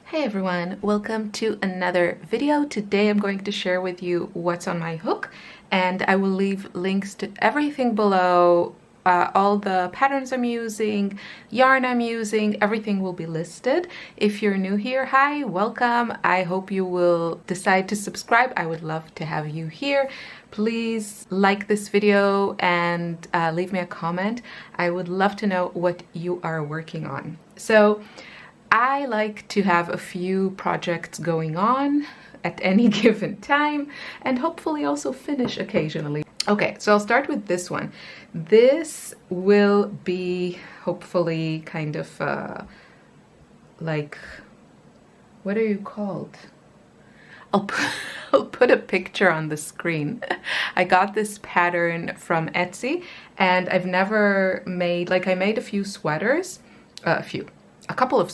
Hey everyone, welcome to another video. Today I'm going to share with you what's on my hook, and I will leave links to everything below. All the patterns I'm using, yarn I'm using, everything will be listed. If you're new here, hi, welcome. I hope you will decide to subscribe. I would love to have you here. Please like this video and leave me a comment. I would love to know what you are working on. So I like to have a few projects going on at any given time and hopefully also finish occasionally. Okay, so I'll start with this one. This will be hopefully kind of like, what are you called? I'll put a picture on the screen. I got this pattern from Etsy and I've never made, like I made a few sweaters, a couple of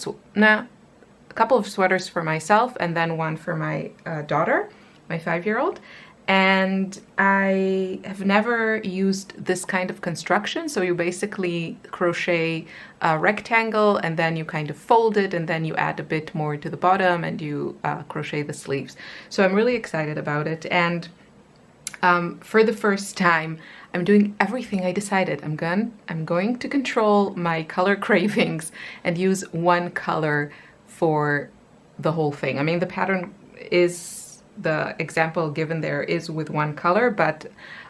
sweaters for myself and then one for my daughter, my 5-year-old. And I have never used this kind of construction. So you basically crochet a rectangle and then you kind of fold it and then you add a bit more to the bottom and you crochet the sleeves. So I'm really excited about it. And for the first time, I'm doing everything I decided. I'm going to control my color cravings and use one color for the whole thing. I mean, the pattern is, the example given there is with one color, but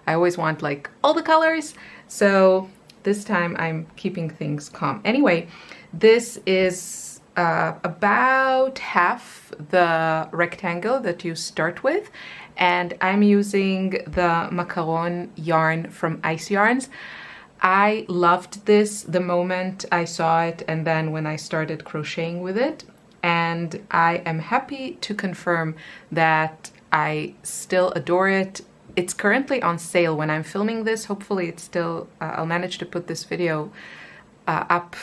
I always want like all the colors. So this time I'm keeping things calm. Anyway, this is about half the rectangle that you start with. And I'm using the Macaron yarn from Ice Yarns. I loved this the moment I saw it and then when I started crocheting with it. And I am happy to confirm that I still adore it. It's currently on sale when I'm filming this. Hopefully it's still, I'll manage to put this video up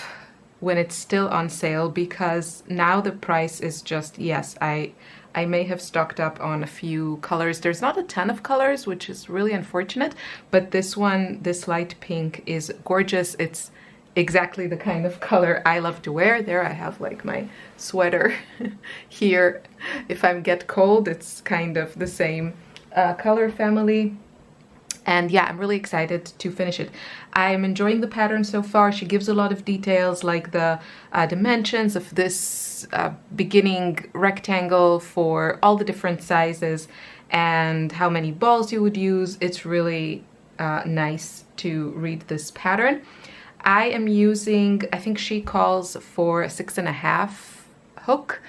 when it's still on sale, because now the price is just, yes, I may have stocked up on a few colors. There's not a ton of colors, which is really unfortunate, but this one, this light pink, is gorgeous. It's exactly the kind of color I love to wear. There I have like my sweater here. If I get cold, it's kind of the same color family. And yeah, I'm really excited to finish it. I'm enjoying the pattern so far. She gives a lot of details, like the dimensions of this beginning rectangle for all the different sizes and how many balls you would use. It's really nice to read this pattern. I am using, I think she calls for a 6.5 hook,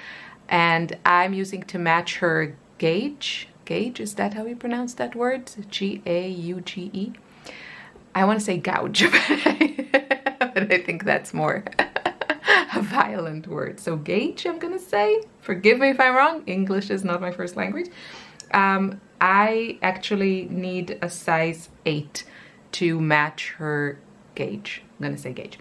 and I'm using to match her gauge. Gauge, is that how you pronounce that word? G-A-U-G-E? I want to say gouge, but I think that's more a violent word. So gauge, I'm gonna say. Forgive me if I'm wrong. English is not my first language. I actually need a size 8 to match her gauge. I'm gonna say gauge.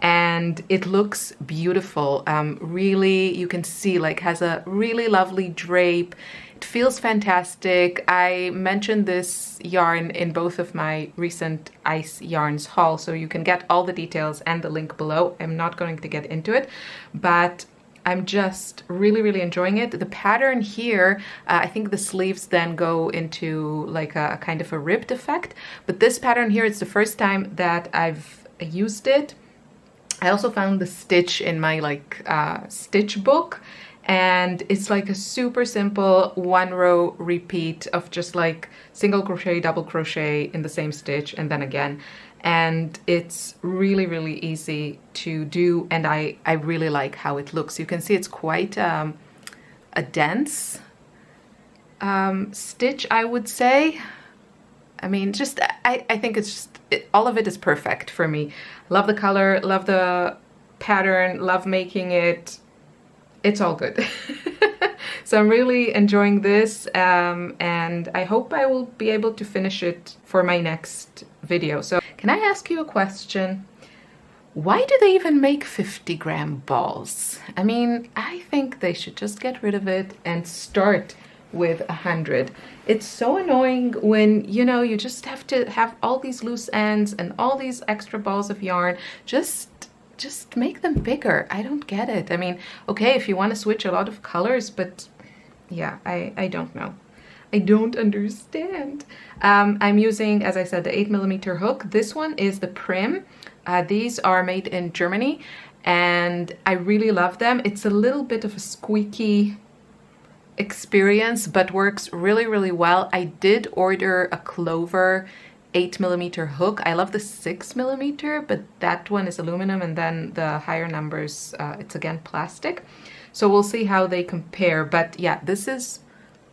And it looks beautiful. Really, you can see, like, has a really lovely drape. It feels fantastic. I mentioned this yarn in both of my recent Ice Yarns haul, so you can get all the details and the link below. I'm not going to get into it, but I'm just really enjoying it. The pattern here, I think the sleeves then go into like a kind of a ribbed effect, but this pattern here, it's the first time that I've used it. I also found the stitch in my like stitch book, and it's like a super simple 1-row repeat of just like single crochet, double crochet in the same stitch and then again. And it's really easy to do, and I really like how it looks. You can see it's quite a dense stitch, I would say. I mean, just I think it's just all of it is perfect for me. Love the color, love the pattern, love making it. It's all good. So I'm really enjoying this, and I hope I will be able to finish it for my next video. So can I ask you a question? Why do they even make 50-gram balls? I mean, I think they should just get rid of it and start with 100. It's so annoying when, you know, you just have to have all these loose ends and all these extra balls of yarn. Just just make them bigger. I don't get it. I mean, okay, if you want to switch a lot of colors, but yeah, I don't know. I don't understand. I'm using, as I said, the 8mm hook. This one is the Prym. These are made in Germany, and I really love them. It's a little bit of a squeaky experience, but works really, really well. I did order a Clover 8mm hook. I love the 6mm, but that one is aluminum, and then the higher numbers, it's again plastic. So we'll see how they compare. But yeah, this is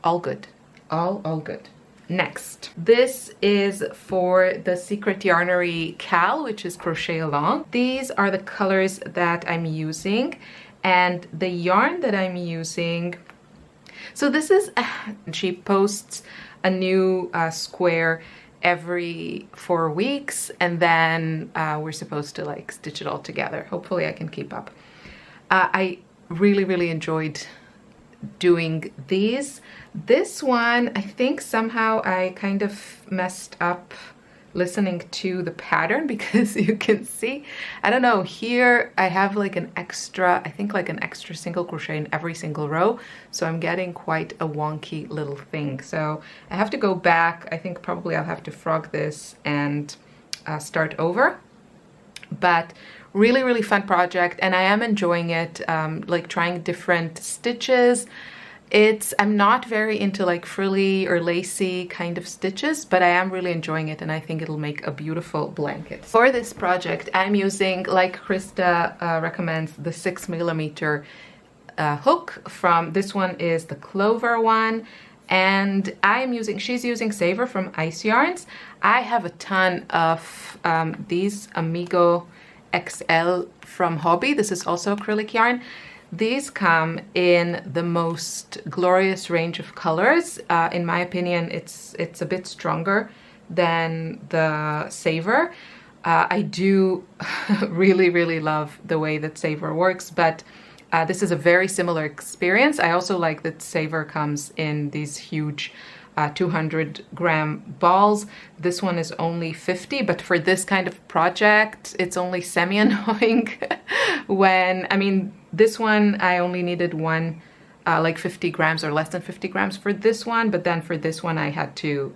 all good. All good. Next, this is for the Secret Yarnery Cal, which is crochet along. These are the colors that I'm using, and the yarn that I'm using. So this is, she posts a new square every 4 weeks, and then we're supposed to like stitch it all together. Hopefully I can keep up. I really enjoyed doing these. This one, I think somehow I kind of messed up listening to the pattern, because you can see, I don't know, here I have like an extra, I think like an extra single crochet in every single row, so I'm getting quite a wonky little thing. So I have to go back. I think probably I'll have to frog this and start over. But really fun project, and I am enjoying it, like trying different stitches. I'm not very into like frilly or lacy kind of stitches, but I am really enjoying it, and I think it'll make a beautiful blanket. For this project, I'm using, like Krista recommends, the 6mm hook. From this one is the Clover one, and she's using Saver from Ice Yarns. I have a ton of these Amigo XL from Hobbii. This is also acrylic yarn. These come in the most glorious range of colors. In my opinion, it's a bit stronger than the Saver. I do really love the way that Saver works, but this is a very similar experience. I also like that Saver comes in these huge 200-gram balls. This one is only 50, but for this kind of project, it's only semi-annoying when, I mean, this one I only needed one, like 50 grams or less than 50 grams for this one, but then for this one I had to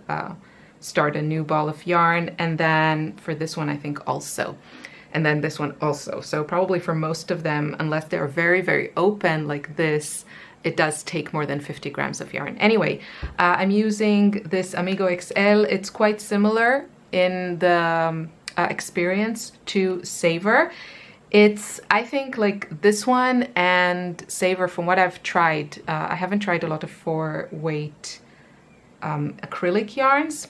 start a new ball of yarn, and then for this one I think also, and then this one also. So probably for most of them, unless they're very open like this, it does take more than 50 grams of yarn. Anyway, I'm using this Amigo XL. It's quite similar in the experience to Saver. I think like this one and Saver, from what I've tried, I haven't tried a lot of 4-weight acrylic yarns.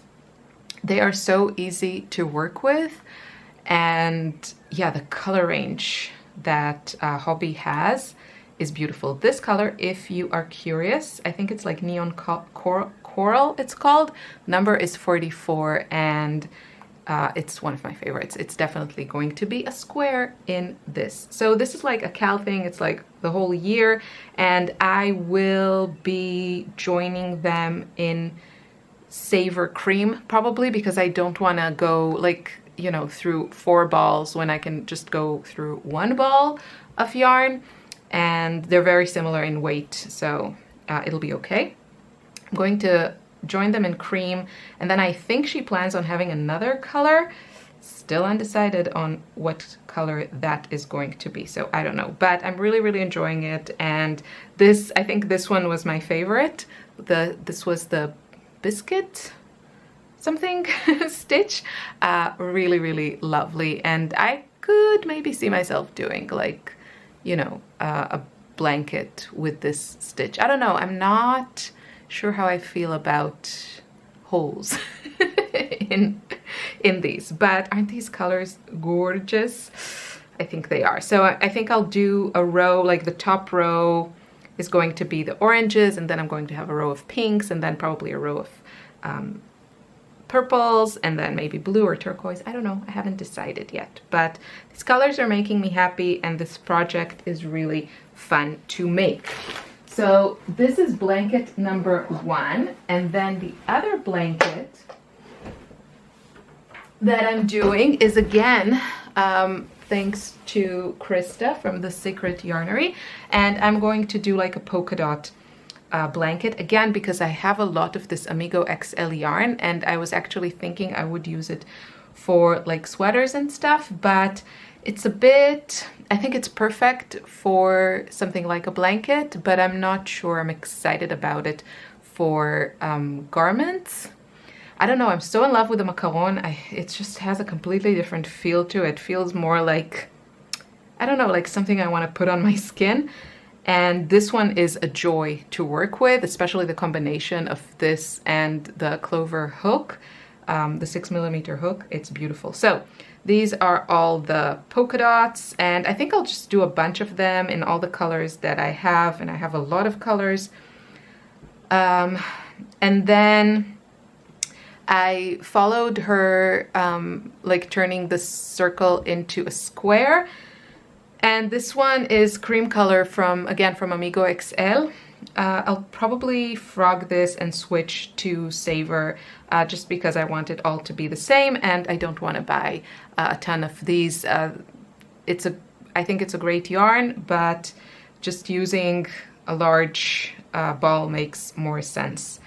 They are so easy to work with, and yeah, the color range that Hobbii has is beautiful. This color, if you are curious, I think it's like neon coral it's called. Number is 44, and it's one of my favorites. It's definitely going to be a square in this. So this is like a Cal thing. It's like the whole year, and I will be joining them in Saver Cream probably, because I don't want to go like, you know, through 4 balls when I can just go through 1 ball of yarn. And they're very similar in weight, so it'll be okay. I'm going to join them in cream, and then I think she plans on having another color. Still undecided on what color that is going to be, so I don't know. But I'm really enjoying it, and this, I think this one was my favorite. This was the biscuit something stitch. Really lovely, and I could maybe see myself doing like, you know, a blanket with this stitch. I don't know, I'm not sure how I feel about holes in these, but aren't these colors gorgeous? I think they are. So I think I'll do a row, like the top row is going to be the oranges, and then I'm going to have a row of pinks, and then probably a row of purples, and then maybe blue or turquoise. I don't know, I haven't decided yet, but these colors are making me happy, and this project is really fun to make. So this is blanket number 1, and then the other blanket that I'm doing is again thanks to Krista from the Secret Yarnery. And I'm going to do like a polka dot blanket again because I have a lot of this Amigo XL yarn, and I was actually thinking I would use it for like sweaters and stuff, but it's a bit, I think it's perfect for something like a blanket, but I'm not sure I'm excited about it for garments. I don't know, I'm so in love with the Macaron. It just has a completely different feel to it. It feels more like, I don't know, like something I want to put on my skin. And this one is a joy to work with, especially the combination of this and the Clover hook, the 6mm hook. It's beautiful. So these are all the polka dots, and I think I'll just do a bunch of them in all the colors that I have, and I have a lot of colors. And then I followed her, like turning the circle into a square. And this one is cream color from, again, from Amigo XL. I'll probably frog this and switch to Savor just because I want it all to be the same, and I don't want to buy a ton of these. I think it's a great yarn, but just using a large ball makes more sense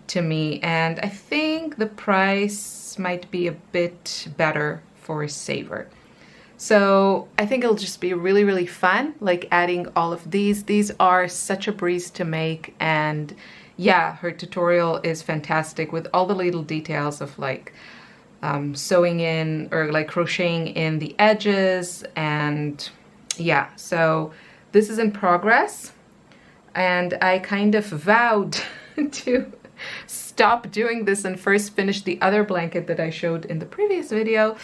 to me, and I think the price might be a bit better for Savor. So I think it'll just be really, really fun, like adding all of these. These are such a breeze to make, and yeah, her tutorial is fantastic with all the little details of like sewing in or like crocheting in the edges, and yeah, so this is in progress, and I kind of vowed to stop doing this and first finish the other blanket that I showed in the previous video,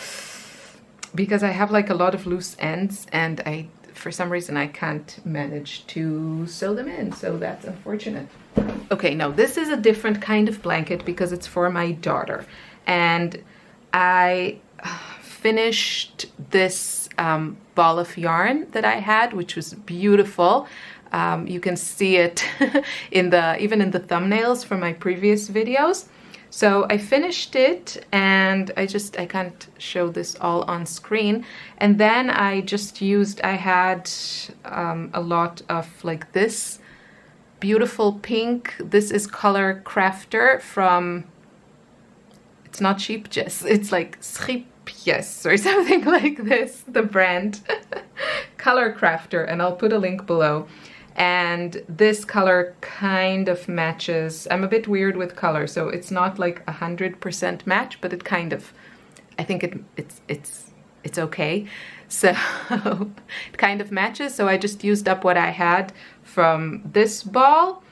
because I have like a lot of loose ends, and for some reason I can't manage to sew them in, so that's unfortunate. Okay, no, this is a different kind of blanket because it's for my daughter, and I finished this ball of yarn that I had, which was beautiful. You can see it even in the thumbnails from my previous videos. So I finished it, and I can't show this all on screen. And then I had a lot of like this beautiful pink. This is Color Crafter from, it's not Scheepjes, it's like Scheepjes or something like this, the brand. Color Crafter, and I'll put a link below. And this color kind of matches. I'm a bit weird with color, so it's not like 100% match, but it kind of, I think it's okay. So it kind of matches. So I just used up what I had from this ball,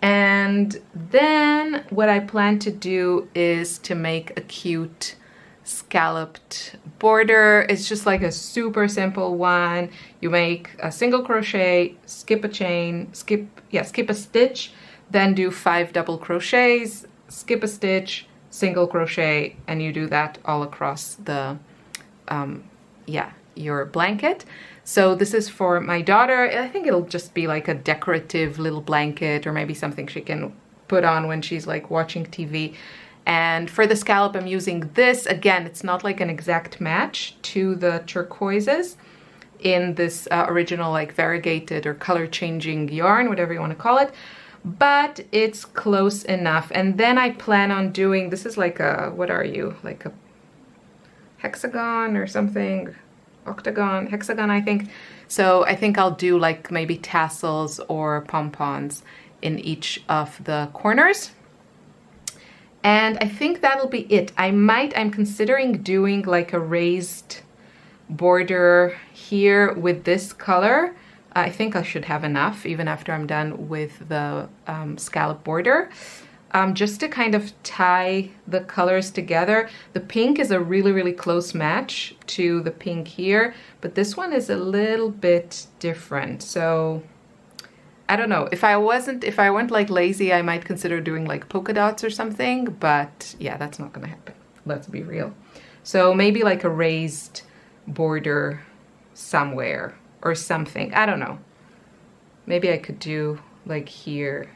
and then what I plan to do is to make a cute scalloped border. It's just like a super simple one. You make a single crochet, skip a chain, skip a stitch, then do 5 double crochets, skip a stitch, single crochet, and you do that all across the your blanket. So this is for my daughter. I think it'll just be like a decorative little blanket, or maybe something she can put on when she's like watching TV. And for the scallop, I'm using this. Again, it's not like an exact match to the turquoises in this original like variegated or color changing yarn, whatever you want to call it, but it's close enough. And then I plan on doing, this is like a, what are you? Like a hexagon or something, octagon, hexagon, I think. So I think I'll do like maybe tassels or pom-poms in each of the corners. And I think that'll be it. I'm considering doing like a raised border here with this color. I think I should have enough even after I'm done with the scallop border. Just to kind of tie the colors together. The pink is a really, really close match to the pink here, but this one is a little bit different. So I don't know. If I went like lazy, I might consider doing like polka dots or something, but yeah, that's not gonna happen. Let's be real. So maybe like a raised border somewhere or something. I don't know. Maybe I could do like here.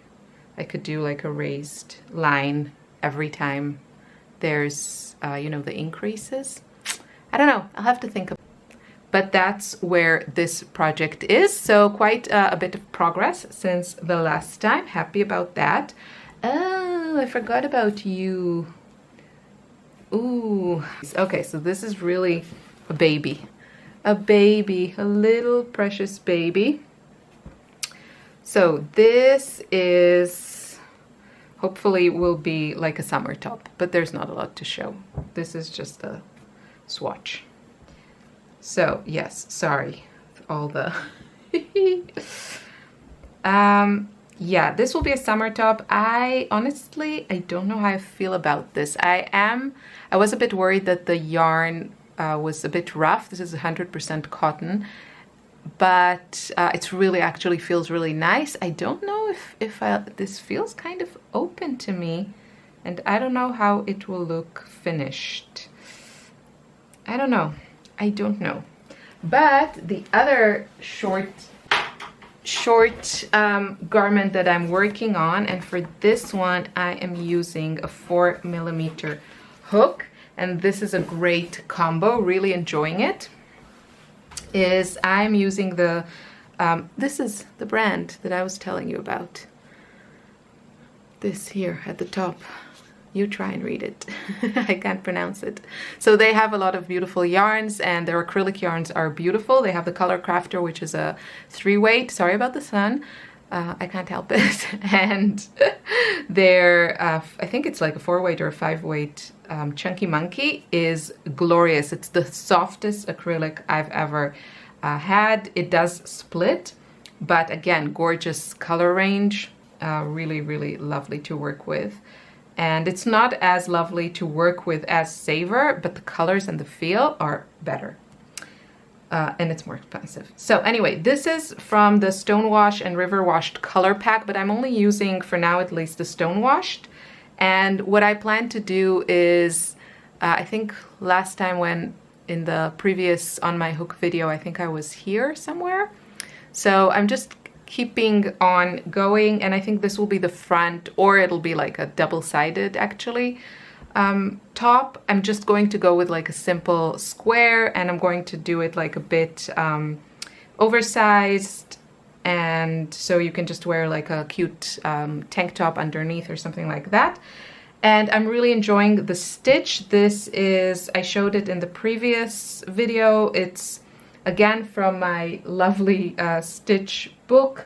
I could do like a raised line every time there's, you know, the increases. I don't know. I'll have to think of. but that's where this project is. So quite a bit of progress since the last time. Happy about that. Oh, I forgot about you. Ooh. Okay, so this is really a baby. A baby, a little precious baby. So this is, hopefully will be like a summer top, but there's not a lot to show. This is just a swatch. So yes, sorry, all the yeah, this will be a summer top. I honestly don't know how I feel about this. I was a bit worried that the yarn was a bit rough. This is 100% cotton, but it's really actually feels really nice. I don't know if this feels kind of open to me, and I don't know how it will look finished. I don't know. But the other short garment that I'm working on, and for this one I am using a 4mm hook, and this is a great combo, really enjoying it, is I'm using the this is the brand that I was telling you about, this here at the top. You try and read it. I can't pronounce it. So they have a lot of beautiful yarns, and their acrylic yarns are beautiful. They have the Color Crafter, which is a 3-weight. Sorry about the sun. I can't help it. And their, I think it's like a 4-weight or a 5-weight Chunky Monkey is glorious. It's the softest acrylic I've ever had. It does split, but again, gorgeous color range. Really, really lovely to work with. And it's not as lovely to work with as Savor, but the colors and the feel are better. And it's more expensive. So anyway, this is from the Stonewash and River Washed color pack, but I'm only using, for now at least, the Stonewashed. And what I plan to do is, I think last time when in the previous On My Hook video, I think I was here somewhere. So I'm just keeping on going, and I think this will be the front, or it'll be like a double-sided actually top. I'm just going to go with like a simple square, and I'm going to do it like a bit oversized, and so you can just wear like a cute tank top underneath or something like that. And I'm really enjoying the stitch. This is, I showed it in the previous video. It's again from my lovely stitch book,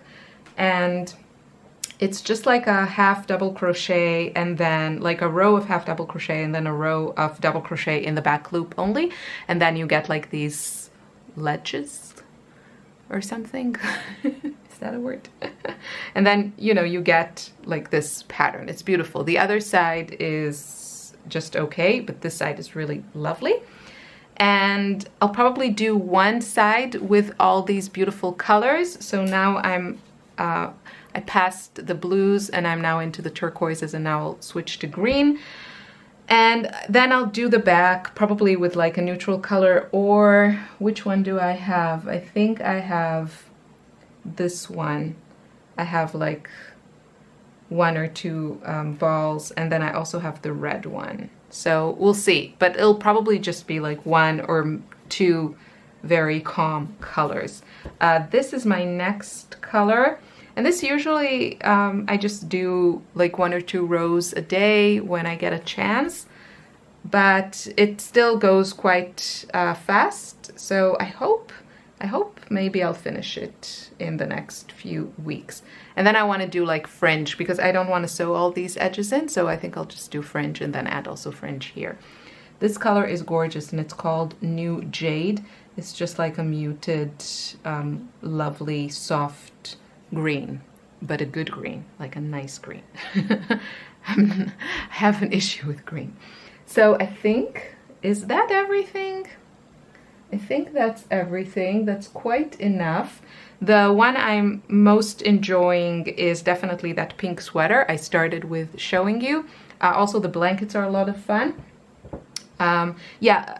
and it's just like a half double crochet, and then like a row of half double crochet, and then a row of double crochet in the back loop only, and then you get like these ledges or something. Is that a word? And then, you know, you get like this pattern. It's beautiful. The other side is just okay, but this side is really lovely. And I'll probably do one side with all these beautiful colors. So now I passed the blues, and I'm now into the turquoises, and now I'll switch to green. And then I'll do the back probably with like a neutral color, or which one do I have? I think I have this one. I have like 1 or 2 balls, and then I also have the red one. So we'll see, but it'll probably just be like 1 or 2 very calm colors. This is my next color, and this usually I just do like 1 or 2 rows a day when I get a chance, but it still goes quite fast. So I hope maybe I'll finish it in the next few weeks. And then I want to do like fringe, because I don't want to sew all these edges in, so I think I'll just do fringe and then add also fringe here. This color is gorgeous, and it's called New Jade. It's just like a muted, lovely, soft green, but a good green, like a nice green. I have an issue with green. So I think, is that everything? I think that's everything. That's quite enough. The one I'm most enjoying is definitely that pink sweater I started with showing you. Also, the blankets are a lot of fun. Yeah,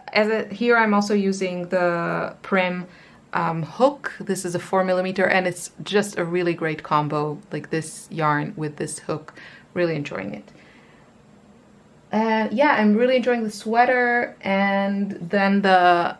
here I'm also using the Prym hook. This is a 4mm, and it's just a really great combo, like this yarn with this hook. Really enjoying it. Yeah, I'm really enjoying the sweater, and then the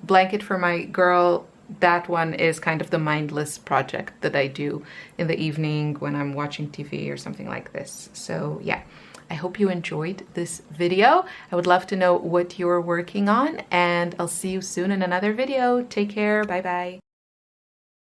blanket for my girl. That one is kind of the mindless project that I do in the evening when I'm watching TV or something like this. So yeah, I hope you enjoyed this video. I would love to know what you're working on, and I'll see you soon in another video. Take care. Bye bye.